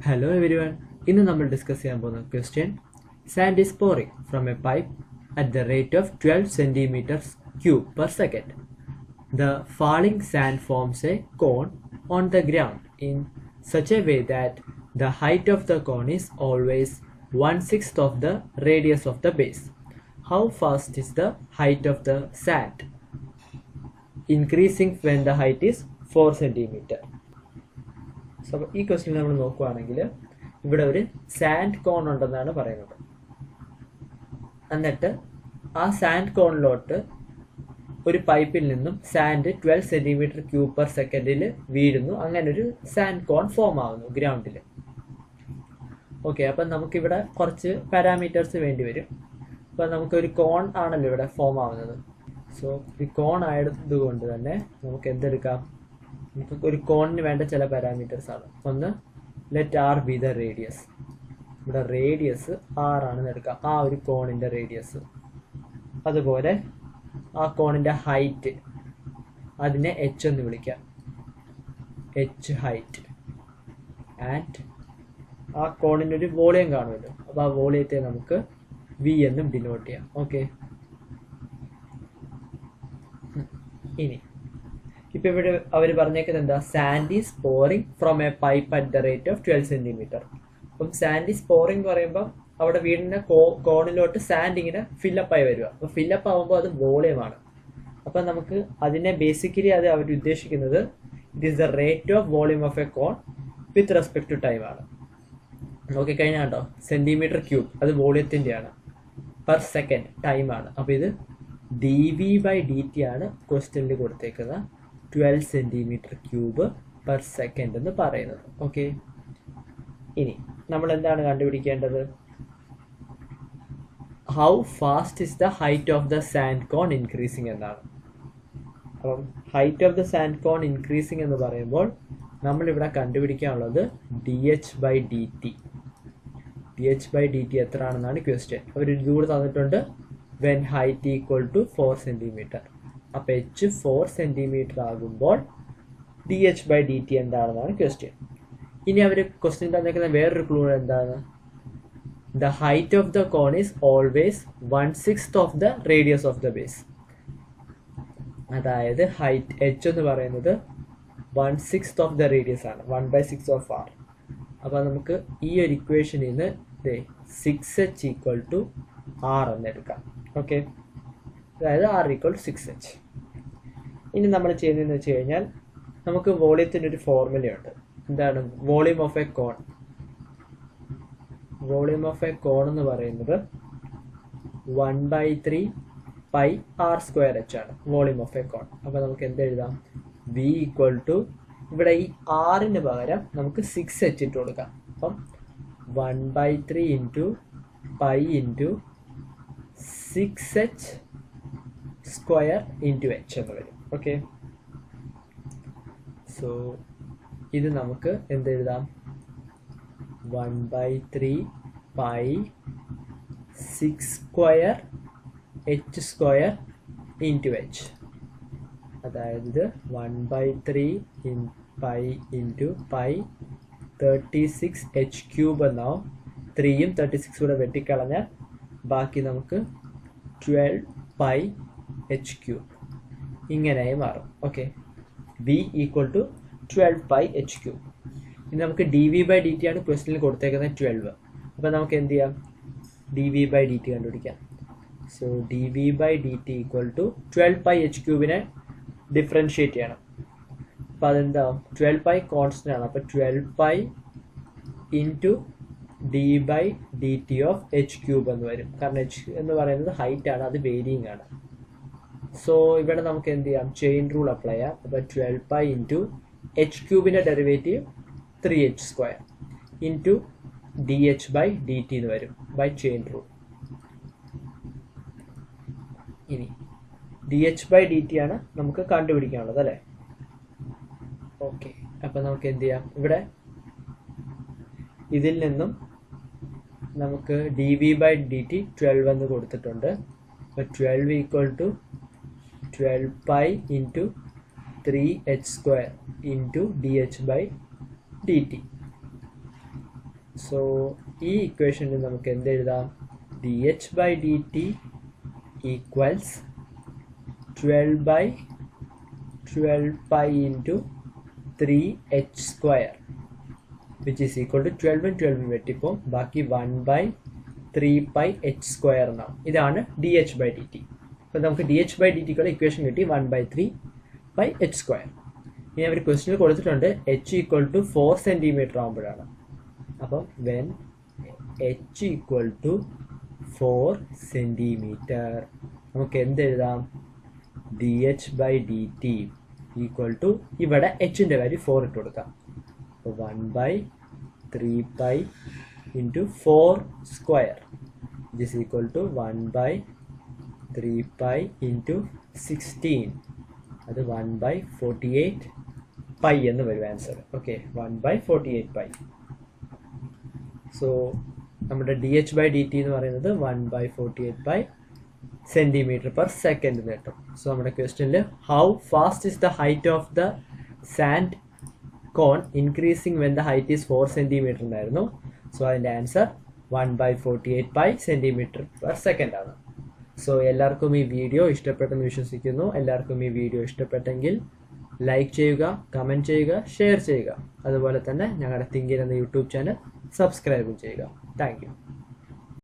Hello everyone. In the number discuss question, sand is pouring from a pipe at the rate of 12 centimeters cube per second. The falling sand forms a cone on the ground in such a way that the height of the cone is always 1/6 of the radius of the base. How fast is the height of the sand? Increasing when the height is 4 centimeter. So, ഈ question നമ്മൾ നോക്കുകയാണെങ്കിൽ ഇവിടെ ഒരു sand കോൺ ഉണ്ടെന്നാണ് പറയുന്നത്. എന്നിട്ട് ആ sand കോണിലോട്ട് ഒരു പൈപ്പിൽ നിന്നും സാൻഡ് 12 സെന്റിമീറ്റർ ക്യൂബ് പെർ സെക്കൻഡിൽ വീഴുന്നു. അങ്ങനെ ഒരു സാൻഡ് കോൺ ഫോം ആവുന്നു ഗ്രൗണ്ടിൽ. ഓക്കെ, അപ്പം നമുക്കിവിടെ കുറച്ച് പാരാമീറ്റേഴ്സ് വേണ്ടി വരും. അപ്പം നമുക്കൊരു കോൺ ആണല്ലോ ഇവിടെ ഫോം ആവുന്നത്. സോ ഈ കോൺ ആയതുകൊണ്ട് തന്നെ നമുക്ക് എന്തെടുക്കാം? നമുക്ക് ഒരു കോണിന് വേണ്ട ചില പാരാമീറ്റേഴ്സ് ആണ്. ഒന്ന്, let R be the radius. ഇവിടെ റേഡിയസ് ആർ ആണെന്ന് എടുക്കാം, ആ ഒരു കോണിൻ്റെ റേഡിയസ്. അതുപോലെ ആ കോണിൻ്റെ ഹൈറ്റ്, അതിനെ എച്ച് എന്ന് വിളിക്കാം, എച്ച് ഹൈറ്റ്. ആൻഡ് ആ കോണിനൊരു വോളിയം കാണുമല്ലോ, അപ്പോൾ ആ വോളിയത്തെ നമുക്ക് വി എന്നും ഡിനോട്ട് ചെയ്യാം. ഓക്കെ, ഇനി ഇപ്പം ഇവിടെ അവർ പറഞ്ഞേക്കുന്നത് എന്താ? Sand is pouring from A pipe at the rate of 12 centimetre. അപ്പം സാൻഡ് ഈസ് പോറിങ് എന്ന് പറയുമ്പോൾ അവിടെ വീടിൻ്റെ കോണിലോട്ട് സാൻഡ് ഇങ്ങനെ ഫില്ലപ്പായി വരിക. അപ്പോൾ ഫില്ലപ്പ് ആകുമ്പോൾ അത് വോളിയമാണ്. അപ്പം നമുക്ക് അതിനെ ബേസിക്കലി അത് അവർ ഉദ്ദേശിക്കുന്നത് it is the rate of volume of a cone with respect to time ആണ്. നോക്കിക്കഴിഞ്ഞാൽ കേട്ടോ, സെന്റിമീറ്റർ ക്യൂബ് അത് വോളിയത്തിൻ്റെയാണ്, പെർ സെക്കൻഡ് ടൈമാണ്. അപ്പോൾ ഇത് D V by D T ആണ് ക്വസ്റ്റ്യനിൽ കൊടുത്തേക്കുന്നത്, 12 സെന്റിമീറ്റർ ക്യൂബ് പെർ സെക്കൻഡ് എന്ന് പറയുന്നത്. ഓക്കെ, ഇനി നമ്മൾ എന്താണ് കണ്ടുപിടിക്കേണ്ടത്? How fast is the height of the sand cone increasing എന്നാണ്. അപ്പം height of the sand cone increasing എന്ന് പറയുമ്പോൾ നമ്മളിവിടെ കണ്ടുപിടിക്കാനുള്ളത് D H by D T. D H by D T എത്ര ആണെന്നാണ് ക്വസ്റ്റ്യൻ. അവർ ഇതുകൂടെ തന്നിട്ടുണ്ട്, when height equal to 4 centimetre. അപ്പോൾ എച്ച് 4 സെന്റിമീറ്റർ ആകുമ്പോൾ D H by D T എന്താണെന്നാണ് ക്വസ്റ്റ്യൻ. ഇനി അവർ ക്വസ്റ്റ്യൻ തന്നേക്കുന്ന വേറൊരു ക്ലൂ എന്താണ്? The height of the cone is always 1/6 of the radius of the base. അതായത് ഹൈറ്റ് എച്ച് എന്ന് പറയുന്നത് 1/6 ഓഫ് ദ റേഡിയസ് ആണ്, 1/6 ഓഫ് ആർ. അപ്പോൾ നമുക്ക് ഈ ഒരു ഇക്വേഷനിൽ നിന്ന് 6h ഈക്വൽ ടു ആർ എന്നെടുക്കാം. ഓക്കെ, അതായത് ആർ ഈക്വൽ 6h. ഇനി നമ്മൾ ചെയ്യുന്നതെന്ന് വെച്ച് കഴിഞ്ഞാൽ നമുക്ക് വോളിയത്തിനൊരു ഫോർമുലയുണ്ട്. എന്താണ് volume of a cone? Volume of a cone എന്ന് പറയുന്നത് 1/3 പൈ ആർ സ്ക്വയർ എച്ച് ആണ് വോളിയം ഓഫ് എ കോൺ. അപ്പോൾ നമുക്ക് എന്ത് എഴുതാം? വി ഈക്വൽ ടു, ഇവിടെ ഈ ആറിന് പകരം നമുക്ക് 6h ഇട്ട് കൊടുക്കാം. അപ്പം 1/3 into pi into 6h square into H എന്ന് വരും. ഓക്കെ, സോ ഇത് നമുക്ക് എന്തെഴുതാം? 1/3 pi 6 square H square into H. അതായത് 1/3 pi into pi 36 H cube എന്നാവും. 3യും 36 കൂടെ വെട്ടിക്കളഞ്ഞാൽ ബാക്കി നമുക്ക് 12 പൈ എച്ച് ക്യൂബ് ഇങ്ങനെയായി മാറും. Okay, V equal to 12 pi H cube. ഇനി നമുക്ക് D V by D T ആണ് ക്വസ്റ്റ്യനിൽ കൊടുത്തേക്കുന്നത് 12. അപ്പോൾ നമുക്ക് എന്ത് ചെയ്യാം? D V by D T കണ്ടുപിടിക്കാം. So D V by D T equal to 12 pi H ക്യൂബിനെ ഡിഫറൻഷിയേറ്റ് ചെയ്യണം. അപ്പോൾ അതെന്താവും? 12 പൈ കോൺസ്റ്റൻ്റ് ആണ്. അപ്പോൾ 12 pi into D by D T of H cube എന്ന് വരും. കാരണം എച്ച് എന്ന് പറയുന്നത് ഹൈറ്റ് ആണ്, അത് വേരിയിങ് ആണ്. സോ ഇവിടെ നമുക്ക് എന്ത് ചെയ്യാം? ചെയിൻ റൂൾ അപ്ലൈ ചെയ്യാം. അപ്പോൾ 12 പൈ ഇൻറ്റു എച്ച് ക്യൂബിൻ്റെ derivative 3h square into D H by D T എന്ന് വരും ബൈ ചെയിൻ റൂൾ. ഇനി D H by D T ആണ് നമുക്ക് കണ്ടുപിടിക്കാനുള്ളത് അല്ലേ? ഓക്കെ, അപ്പം നമുക്ക് എന്ത് ചെയ്യാം? ഇവിടെ ഇതിൽ നിന്നും നമുക്ക് D V by D T 12 എന്ന് കൊടുത്തിട്ടുണ്ട്. അപ്പോൾ 12 equal to 12 pi into 3h square into dh by dt. So ഈ ഇക്വേഷനിൽ നമുക്ക് എന്ത് എഴുതാം? dh by dt equals 12 by 12 pi into 3h square, which is equal to 12 and 12 വെട്ടിപ്പോൾ ബാക്കി 1 by 3 pi h square എന്നാവും. ഇതാണ് dh by dt. അപ്പോൾ നമുക്ക് dh by dt ക്കുള്ള ഇക്വേഷൻ കിട്ടി 1 by 3 by h square. ഇനി അവർ ക്വസ്റ്റ്യനിൽ കൊടുത്തിട്ടുണ്ട് h equal to 4 സെൻറ്റിമീറ്റർ ആകുമ്പോഴാണ്. അപ്പം when h equal to 4 centimetre നമുക്ക് എന്ത് എഴുതാം? dh by dt equal to ഇവിടെ hൻ്റെ വാല്യൂ 4 ഇട്ട് കൊടുക്കാം. അപ്പോൾ 1 by 3 pi into 4 square, which is equal to 1 by 3 pi into 16. അത് 1 by 48 pi എന്ന് വരും answer. Okay, 1 by 48 pi. So നമ്മുടെ dh by dt എന്ന് പറയുന്നത് 1 by 48 pi centimetre per second എന്ന് കിട്ടും. സോ നമ്മുടെ ക്വസ്റ്റ്യനിൽ how fast is the height of the sand cone increasing when the height is 4 centimetre എന്നായിരുന്നു. സോ അതിൻ്റെ answer 1 by 48 pi centimetre per second ആണ്. So എല്ലാവർക്കും ഈ വീഡിയോ ഇഷ്ടപ്പെട്ടെന്ന് വിശ്വസിക്കുന്നു. എല്ലാവർക്കും ഈ വീഡിയോ ഇഷ്ടപ്പെട്ടെങ്കിൽ ലൈക്ക് ചെയ്യുക, കമൻറ്റ് ചെയ്യുക, ഷെയർ ചെയ്യുക. അതുപോലെ തന്നെ ഞങ്ങളുടെ തിങ്കിൻ എന്ന യൂട്യൂബ് ചാനൽ സബ്സ്ക്രൈബും ചെയ്യുക. Thank you.